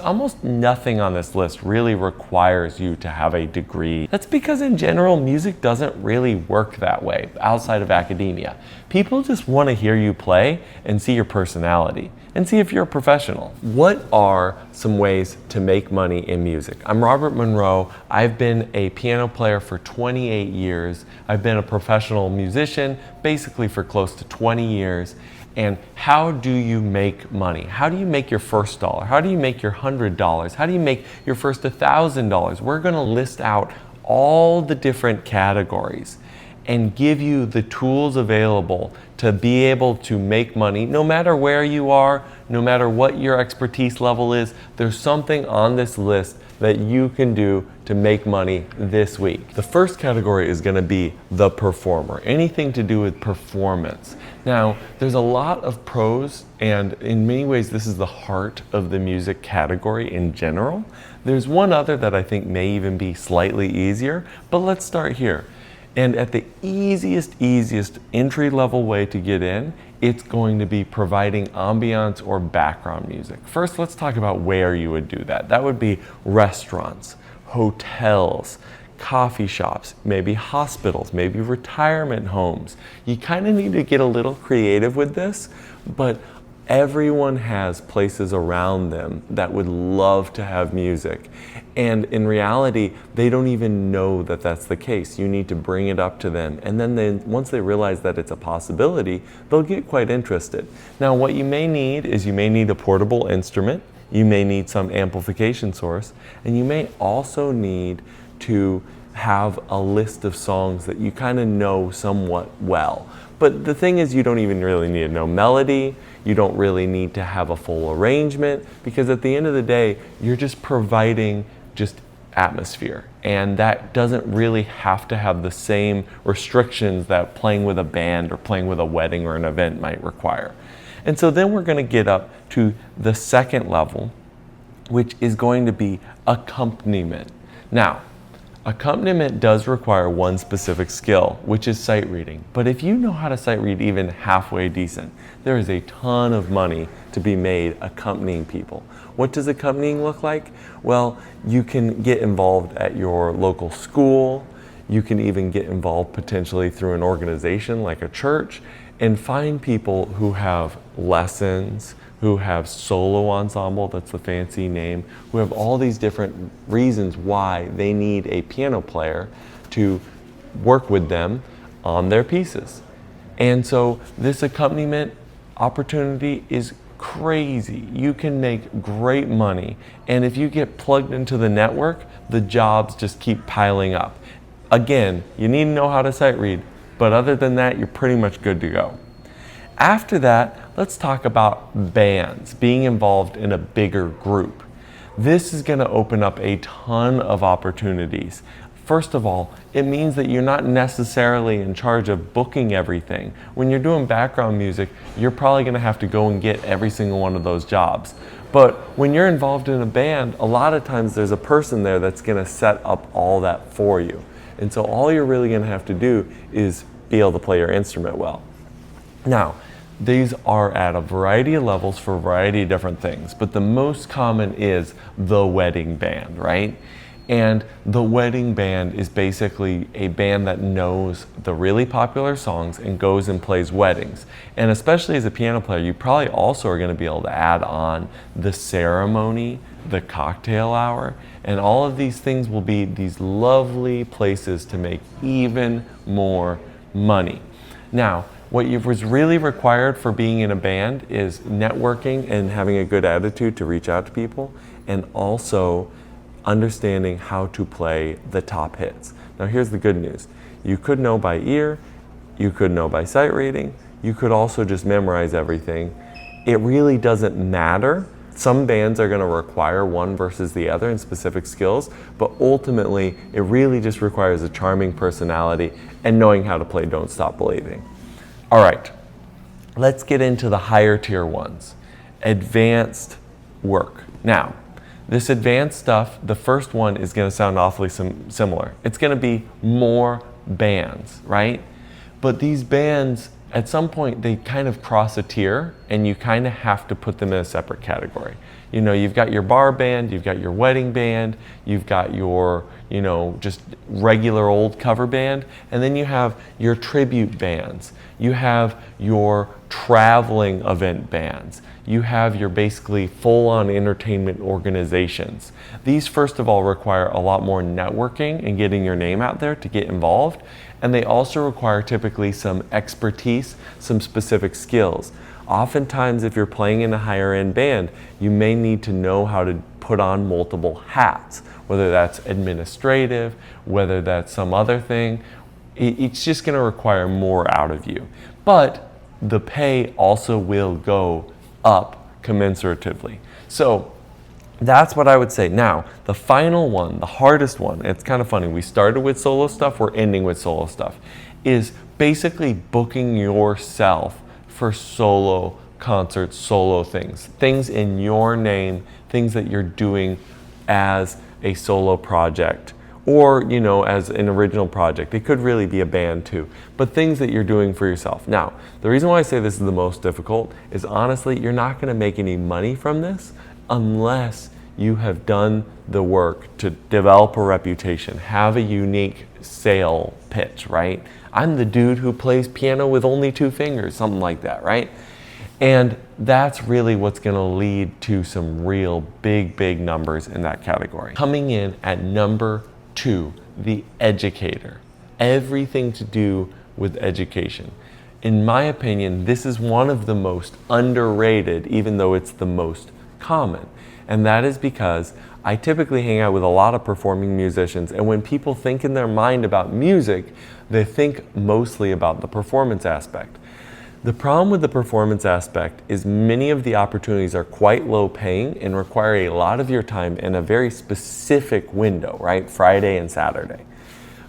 Almost nothing on this list really requires you to have a degree. That's because in general, music doesn't really work that way outside of academia. People just want to hear you play and see your personality and see if you're a professional. What are some ways to make money in music? I'm Robert Monroe. I've been a piano player for 28 years. I've been a professional musician basically for close to 20 years. And how do you make money? How do you make your first dollar? How do you make your $100? How do you make your first $1,000? We're going to list out all the different categories and give you the tools available to be able to make money no matter where you are, no matter what your expertise level is. There's something on this list that you can do to make money this week. The first category is going to be the performer, anything to do with performance. Now, there's a lot of pros, and in many ways this is the heart of the music category in general. There's one other that I think may even be slightly easier, but let's start here. And at the easiest entry-level way to get in, it's going to be providing ambiance or background music. First, let's talk about where you would do that. That would be restaurants, hotels, coffee shops, maybe hospitals, maybe retirement homes. You kind of need to get a little creative with this, but everyone has places around them that would love to have music. And in reality, they don't even know that that's the case. You need to bring it up to them. And then once they realize that it's a possibility, they'll get quite interested. Now, what you may need is you may need a portable instrument, you may need some amplification source, and you may also need to have a list of songs that you kind of know somewhat well. But the thing is, you don't even really need to know melody. You don't really need to have a full arrangement, because at the end of the day, you're just providing just atmosphere. And that doesn't really have to have the same restrictions that playing with a band or playing with a wedding or an event might require. And so then we're going to get up to the second level, which is going to be accompaniment. Now, accompaniment does require one specific skill, which is sight reading. But if you know how to sight read even halfway decent, there is a ton of money to be made accompanying people. What does accompanying look like? Well, you can get involved at your local school. You can even get involved potentially through an organization like a church, and find people who have lessons, who have solo ensemble, that's the fancy name, who have all these different reasons why they need a piano player to work with them on their pieces. And so this accompaniment opportunity is crazy. You can make great money. And if you get plugged into the network, the jobs just keep piling up. Again, you need to know how to sight read, but other than that, you're pretty much good to go. After that, let's talk about bands, being involved in a bigger group. This is going to open up a ton of opportunities. First of all, it means that you're not necessarily in charge of booking everything. When you're doing background music, you're probably going to have to go and get every single one of those jobs. But when you're involved in a band, a lot of times there's a person there that's going to set up all that for you. And so all you're really going to have to do is be able to play your instrument well. Now, these are at a variety of levels for a variety of different things, but the most common is the wedding band, right? And the wedding band is basically a band that knows the really popular songs and goes and plays weddings. And especially as a piano player, you probably also are going to be able to add on the ceremony, the cocktail hour, and all of these things will be these lovely places to make even more money. Now, what was really required for being in a band is networking and having a good attitude to reach out to people, and also understanding how to play the top hits. Now here's the good news. You could know by ear, you could know by sight reading, you could also just memorize everything. It really doesn't matter. Some bands are going to require one versus the other in specific skills, but ultimately it really just requires a charming personality and knowing how to play Don't Stop Believing. All right, let's get into the higher tier ones. Advanced work. Now, this advanced stuff, the first one is going to sound awfully similar. It's going to be more bands, right? But these bands at some point they kind of cross a tier and you kind of have to put them in a separate category. You know, you've got your bar band, you've got your wedding band, you've got your, you know, just regular old cover band, and then you have your tribute bands. You have your traveling event bands. You have your basically full-on entertainment organizations. These, first of all, require a lot more networking and getting your name out there to get involved. And they also require typically some expertise, some specific skills. Oftentimes, if you're playing in a higher end band, you may need to know how to put on multiple hats, whether that's administrative, whether that's some other thing. It's just gonna require more out of you. But the pay also will go up commensuratively. So that's what I would say. Now, the final one, the hardest one, it's kind of funny. We started with solo stuff, we're ending with solo stuff, is basically booking yourself for solo concerts, solo things in your name, things that you're doing as a solo project or, you know, as an original project. It could really be a band too, but things that you're doing for yourself. Now, the reason why I say this is the most difficult is honestly, you're not gonna make any money from this unless you have done the work to develop a reputation, have a unique sale pitch, right? I'm the dude who plays piano with only 2 fingers, something like that, right? And that's really what's gonna lead to some real big numbers in that category. Coming in at number 2, the educator. Everything to do with education. In my opinion, this is one of the most underrated, even though it's the most common. And that is because I typically hang out with a lot of performing musicians, and when people think in their mind about music, they think mostly about the performance aspect. The problem with the performance aspect is many of the opportunities are quite low paying and require a lot of your time in a very specific window, right? Friday and Saturday.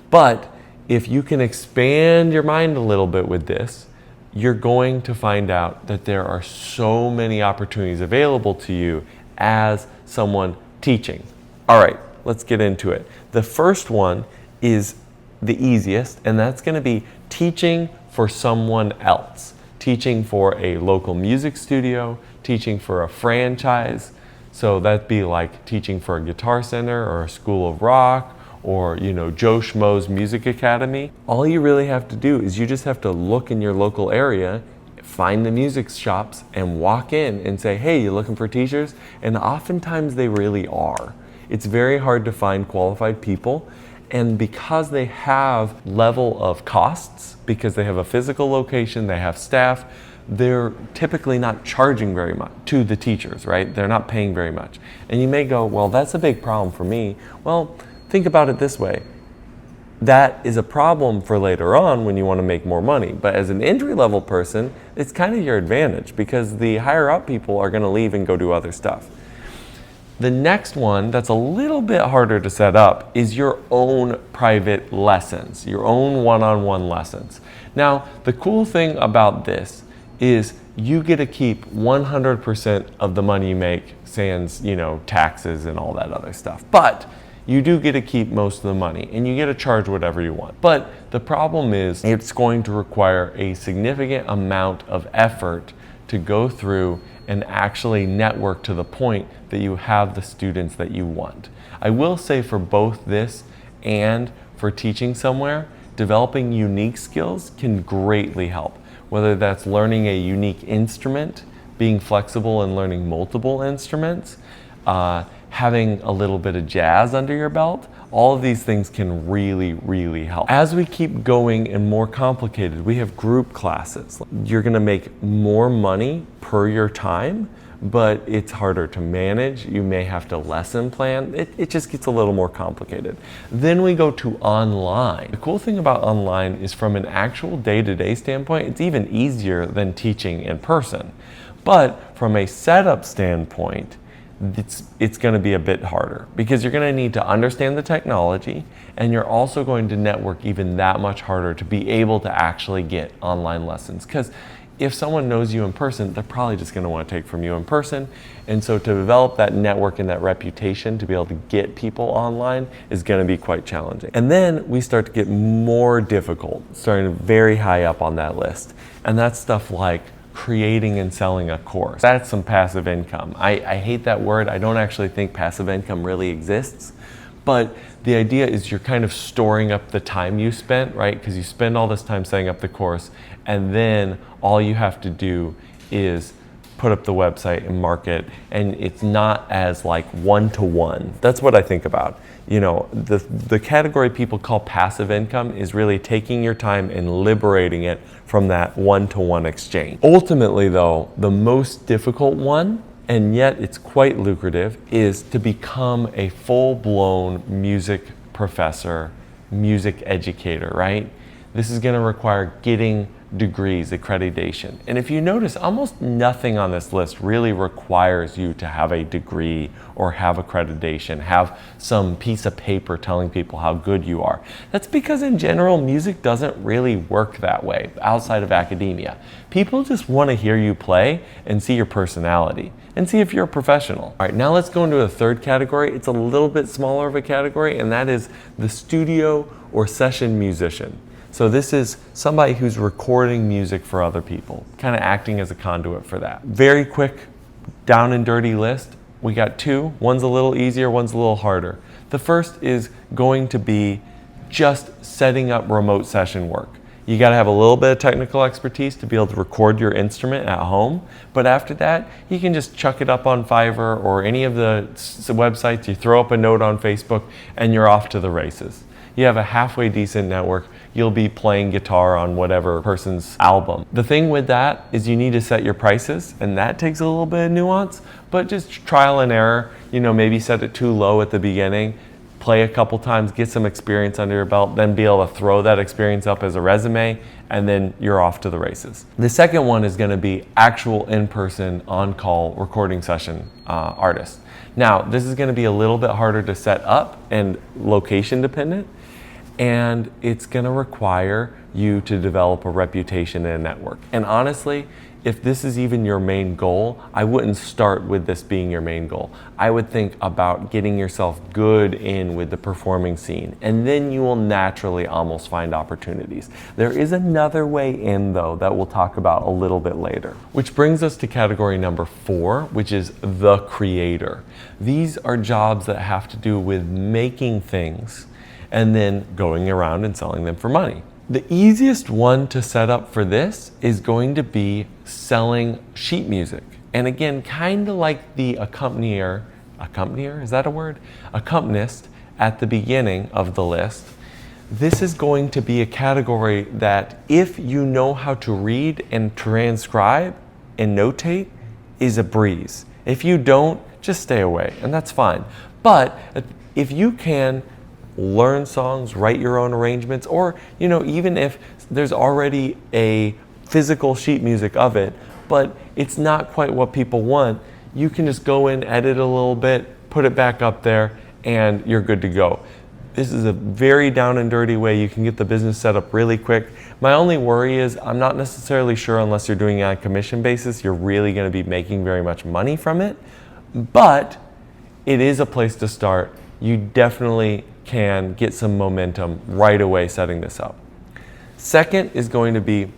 But if you can expand your mind a little bit with this, you're going to find out that there are so many opportunities available to you as someone teaching. All right, let's get into it. The first one is the easiest, and that's going to be teaching for someone else. Teaching for a local music studio, teaching for a franchise. So that'd be like teaching for a guitar center or a school of rock or, you know, Joe Schmo's Music Academy. All you really have to do is you just have to look in your local area, find the music shops and walk in and say, hey, you looking for teachers? And oftentimes they really are. It's very hard to find qualified people. And because they have level of costs, because they have a physical location, they have staff, they're typically not charging very much to the teachers, right? They're not paying very much. And you may go, well, that's a big problem for me. Well, think about it this way. That is a problem for later on when you want to make more money. But as an entry-level person, it's kind of your advantage because the higher up people are going to leave and go do other stuff. The next one that's a little bit harder to set up is your own private lessons, your own one-on-one lessons. Now, the cool thing about this is you get to keep 100% of the money you make, sans, you know, taxes and all that other stuff. But you do get to keep most of the money and you get to charge whatever you want. But the problem is it's going to require a significant amount of effort to go through and actually network to the point that you have the students that you want. I will say for both this and for teaching somewhere, developing unique skills can greatly help. Whether that's learning a unique instrument, being flexible and learning multiple instruments, having a little bit of jazz under your belt, all of these things can really help. As we keep going and more complicated, we have group classes. You're gonna make more money per your time, but it's harder to manage. You may have to lesson plan. It just gets a little more complicated. Then we go to online. The cool thing about online is from an actual day-to-day standpoint, it's even easier than teaching in person. But from a setup standpoint, it's going to be a bit harder because you're going to need to understand the technology and you're also going to network even that much harder to be able to actually get online lessons. Because if someone knows you in person, they're probably just going to want to take from you in person. And so to develop that network and that reputation to be able to get people online is going to be quite challenging. And then we start to get more difficult, starting very high up on that list. And that's stuff like creating and selling a course. That's some passive income. I hate that word. I don't actually think passive income really exists. But the idea is you're kind of storing up the time you spent, right? Because you spend all this time setting up the course, and then all you have to do is put up the website and market, and it's not as like one-to-one. That's what I think about. You know, the category people call passive income is really taking your time and liberating it from that one-to-one exchange. Ultimately though, the most difficult one, and yet it's quite lucrative, is to become a full-blown music professor, music educator, right? This is going to require getting degrees, accreditation. And if you notice, almost nothing on this list really requires you to have a degree or have accreditation, have some piece of paper telling people how good you are. That's because in general, music doesn't really work that way outside of academia. People just want to hear you play and see your personality and see if you're a professional. All right, now let's go into a third category. It's a little bit smaller of a category, and that is the studio or session musician. So this is somebody who's recording music for other people, kind of acting as a conduit for that. Very quick, down and dirty list. We got two. One's a little easier, one's a little harder. The first is going to be just setting up remote session work. You got to have a little bit of technical expertise to be able to record your instrument at home. But after that, you can just chuck it up on Fiverr or any of the websites. You throw up a note on Facebook and you're off to the races. You have a halfway decent network. You'll be playing guitar on whatever person's album. The thing with that is you need to set your prices, and that takes a little bit of nuance, but just trial and error. You know, maybe set it too low at the beginning, play a couple times, get some experience under your belt, then be able to throw that experience up as a resume, and then you're off to the races. The second one is going to be actual in-person, on-call recording session artist. Now, this is going to be a little bit harder to set up and location dependent, and it's going to require you to develop a reputation and a network. And honestly, if this is even your main goal, I wouldn't start with this being your main goal. I would think about getting yourself good in with the performing scene, and then you will naturally almost find opportunities. There is another way in though that we'll talk about a little bit later. Which brings us to category number 4, which is the creator. These are jobs that have to do with making things and then going around and selling them for money. The easiest one to set up for this is going to be selling sheet music. And again, kind of like the accompanier, is that a word? Accompanist at the beginning of the list. This is going to be a category that if you know how to read and transcribe and notate is a breeze. If you don't, just stay away, and that's fine. But if you can learn songs, write your own arrangements, or you know, even if there's already a physical sheet music of it, but it's not quite what people want, you can just go in, edit a little bit, put it back up there, and you're good to go. This is a very down and dirty way you can get the business set up really quick. My only worry is I'm not necessarily sure, unless you're doing it on a commission basis, you're really going to be making very much money from it, but it is a place to start. You definitely can get some momentum right away setting this up. Second is going to be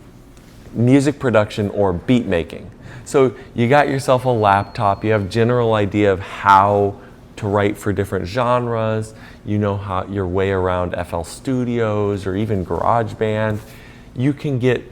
music production or beat making. So you got yourself a laptop, you have general idea of how to write for different genres, you know how your way around FL Studios or even GarageBand. You can get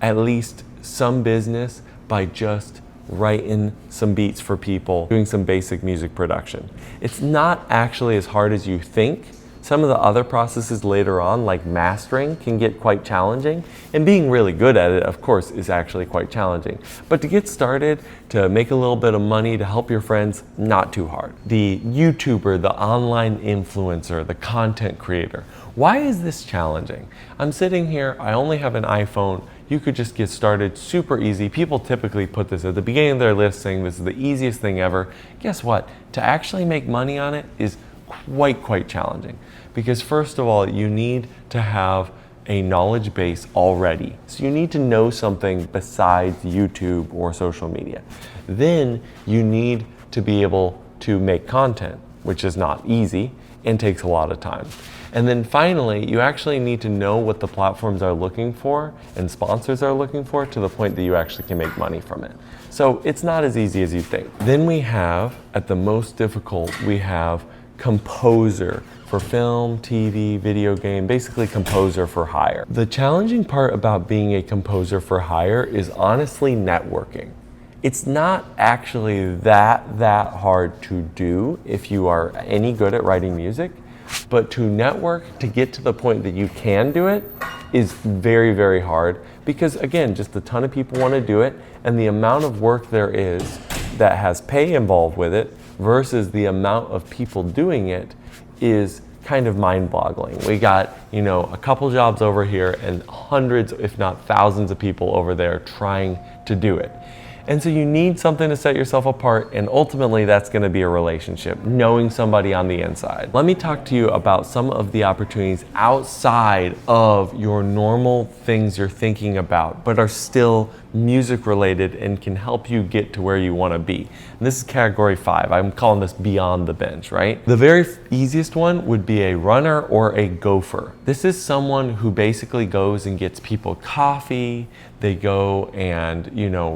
at least some business by just writing some beats for people, doing some basic music production. It's not actually as hard as you think. Some of the other processes later on, like mastering, can get quite challenging, and being really good at it, of course, is actually quite challenging. But to get started, to make a little bit of money, to help your friends, not too hard. The YouTuber, the online influencer, the content creator. Why is this challenging? I'm sitting here, I only have an iPhone. You could just get started super easy. People typically put this at the beginning of their list saying this is the easiest thing ever. Guess what? To actually make money on it is quite challenging. Because first of all, you need to have a knowledge base already. So you need to know something besides YouTube or social media. Then you need to be able to make content, which is not easy and takes a lot of time. And then finally, you actually need to know what the platforms are looking for and sponsors are looking for to the point that you actually can make money from it. So it's not as easy as you think. Then we have, at the most difficult, we have composer for film, TV, video game, basically composer for hire. The challenging part about being a composer for hire is honestly networking. It's not actually that hard to do if you are any good at writing music, but to network, to get to the point that you can do it, is very hard because again, just a ton of people want to do it, and the amount of work there is that has pay involved with it versus the amount of people doing it is kind of mind-boggling. We got, a couple jobs over here and hundreds, if not thousands of people over there trying to do it. And so you need something to set yourself apart, and ultimately that's going to be a relationship, knowing somebody on the inside. Let me talk to you about some of the opportunities outside of your normal things you're thinking about, but are still music related and can help you get to where you want to be. And this is category 5. I'm calling this beyond the bench, right? The very easiest one would be a runner or a gopher. This is someone who basically goes and gets people coffee. They go and,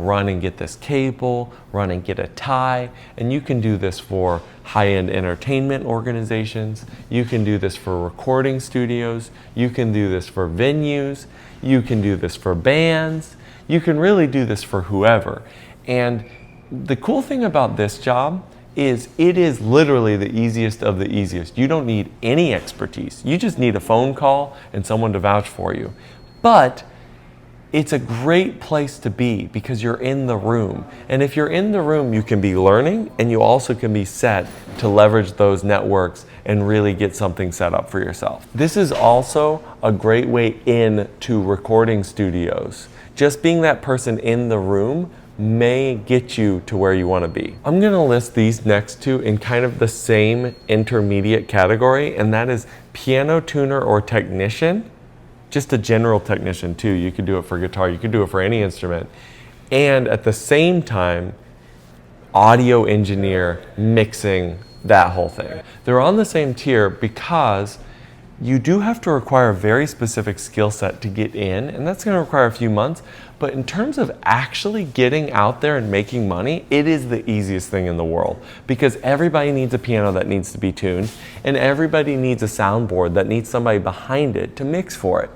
run and get this cable, run and get a tie. And you can do this for high-end entertainment organizations. You can do this for recording studios. You can do this for venues. You can do this for bands. You can really do this for whoever. And the cool thing about this job is it is literally the easiest of the easiest. You don't need any expertise. You just need a phone call and someone to vouch for you. But it's a great place to be because you're in the room. And if you're in the room, you can be learning and you also can be set to leverage those networks and really get something set up for yourself. This is also a great way into recording studios. Just being that person in the room may get you to where you want to be. I'm going to list these next two in kind of the same intermediate category, and that is piano tuner or technician. Just a general technician too. You could do it for guitar, you could do it for any instrument. And at the same time, audio engineer, mixing, that whole thing. They're on the same tier because you do have to require a very specific skill set to get in, and that's going to require a few months. But in terms of actually getting out there and making money, it is the easiest thing in the world because everybody needs a piano that needs to be tuned, and everybody needs a soundboard that needs somebody behind it to mix for it.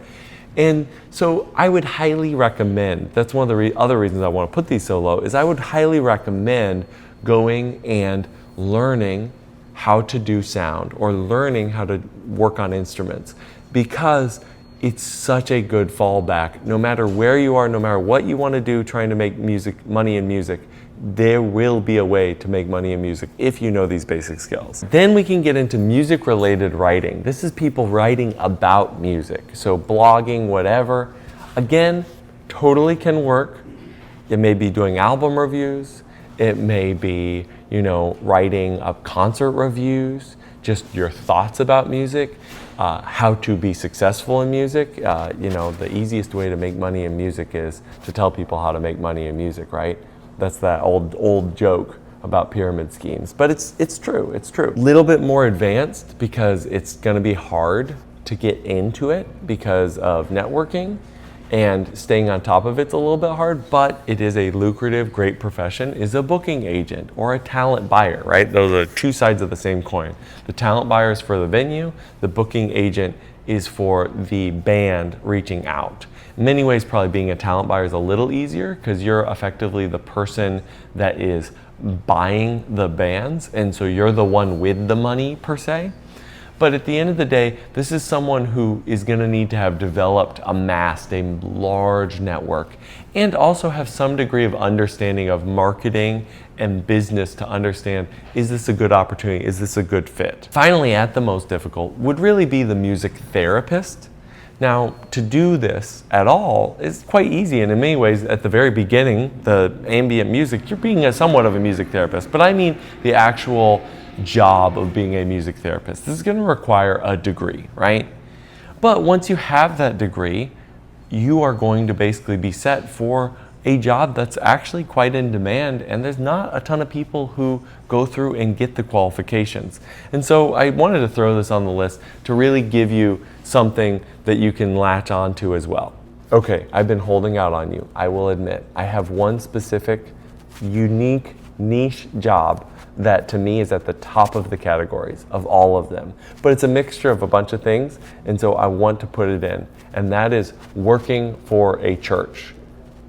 And so I would highly recommend, that's one of the other reasons I want to put these so low, is I would highly recommend going and learning how to do sound or learning how to work on instruments because it's such a good fallback. No matter where you are, no matter what you want to do trying to make money in music, there will be a way to make money in music if you know these basic skills. Then we can get into music related writing. This is people writing about music. So blogging, whatever. Again, totally can work. It may be doing album reviews. It may be, writing up concert reviews, just your thoughts about music, how to be successful in music. The easiest way to make money in music is to tell people how to make money in music, right? That's that old joke about pyramid schemes, but it's true. It's true. A little bit more advanced because it's going to be hard to get into it because of networking. And staying on top of it's a little bit hard, but it is a lucrative, great profession, is a booking agent or a talent buyer, right? Those are two sides of the same coin. The talent buyer is for the venue, the booking agent is for the band reaching out. In many ways, probably being a talent buyer is a little easier because you're effectively the person that is buying the bands, and so you're the one with the money per se. But at the end of the day, this is someone who is going to need to have amassed a large network and also have some degree of understanding of marketing and business to understand, is this a good opportunity? Is this a good fit? Finally, at the most difficult would really be the music therapist. Now, to do this at all is quite easy, and in many ways, at the very beginning, the ambient music, you're being somewhat of a music therapist, but I mean the actual job of being a music therapist. This is going to require a degree, right? But once you have that degree, you are going to basically be set for a job that's actually quite in demand, and there's not a ton of people who go through and get the qualifications. And so I wanted to throw this on the list to really give you something that you can latch on to as well. Okay, I've been holding out on you. I will admit, I have one specific, unique, niche job that to me is at the top of the categories of all of them. But it's a mixture of a bunch of things, and so I want to put it in, and that is working for a church.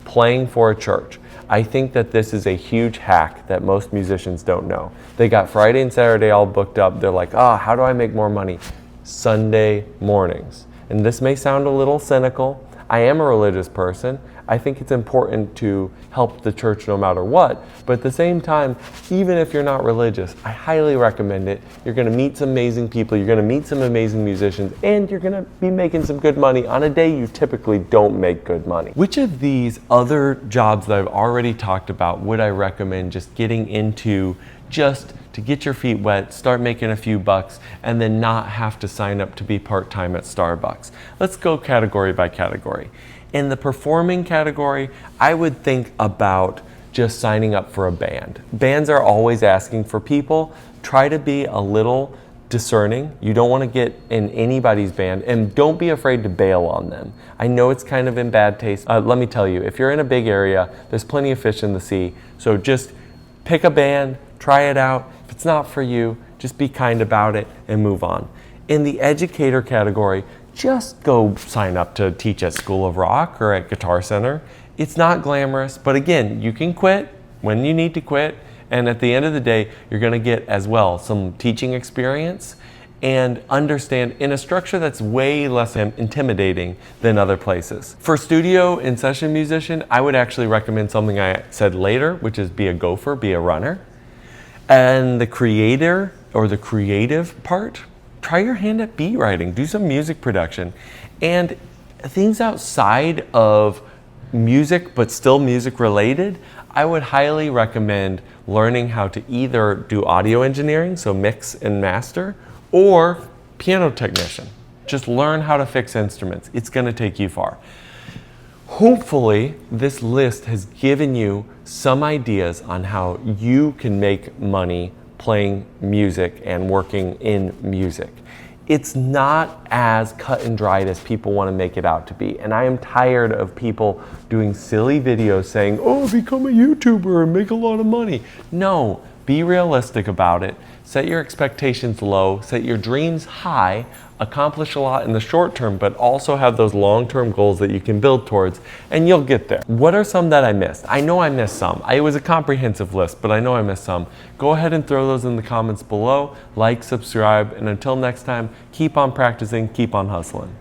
Playing for a church. I think that this is a huge hack that most musicians don't know. They got Friday and Saturday all booked up. They're like, how do I make more money? Sunday mornings. And this may sound a little cynical. I am a religious person. I think it's important to help the church no matter what. But at the same time, even if you're not religious, I highly recommend it. You're going to meet some amazing people. You're going to meet some amazing musicians. And you're going to be making some good money on a day you typically don't make good money. Which of these other jobs that I've already talked about would I recommend just getting into just to get your feet wet, start making a few bucks, and then not have to sign up to be part-time at Starbucks? Let's go category by category. In the performing category, I would think about just signing up for a band. Bands are always asking for people. Try to be a little discerning. You don't want to get in anybody's band, and don't be afraid to bail on them. I know it's kind of in bad taste. Let me tell you, if you're in a big area, there's plenty of fish in the sea. So just pick a band, try it out. If it's not for you, just be kind about it and move on. In the educator category, just go sign up to teach at School of Rock or at Guitar Center. It's not glamorous, but again, you can quit when you need to quit. And at the end of the day, you're going to get as well some teaching experience and understand in a structure that's way less intimidating than other places. For studio and session musician, I would actually recommend something I said later, which is be a gopher, be a runner. And the creator or the creative part, try your hand at beat writing, do some music production, and things outside of music but still music related. I would highly recommend learning how to either do audio engineering, so mix and master, or piano technician. Just learn how to fix instruments. It's going to take you far. Hopefully, this list has given you some ideas on how you can make money playing music and working in music. It's not as cut and dried as people want to make it out to be. And I am tired of people doing silly videos saying, become a YouTuber and make a lot of money. No, be realistic about it. Set your expectations low, set your dreams high, accomplish a lot in the short term, but also have those long-term goals that you can build towards, and you'll get there. What are some that I missed? I know I missed some. It was a comprehensive list, but I know I missed some. Go ahead and throw those in the comments below. Like, subscribe, and until next time, keep on practicing, keep on hustling.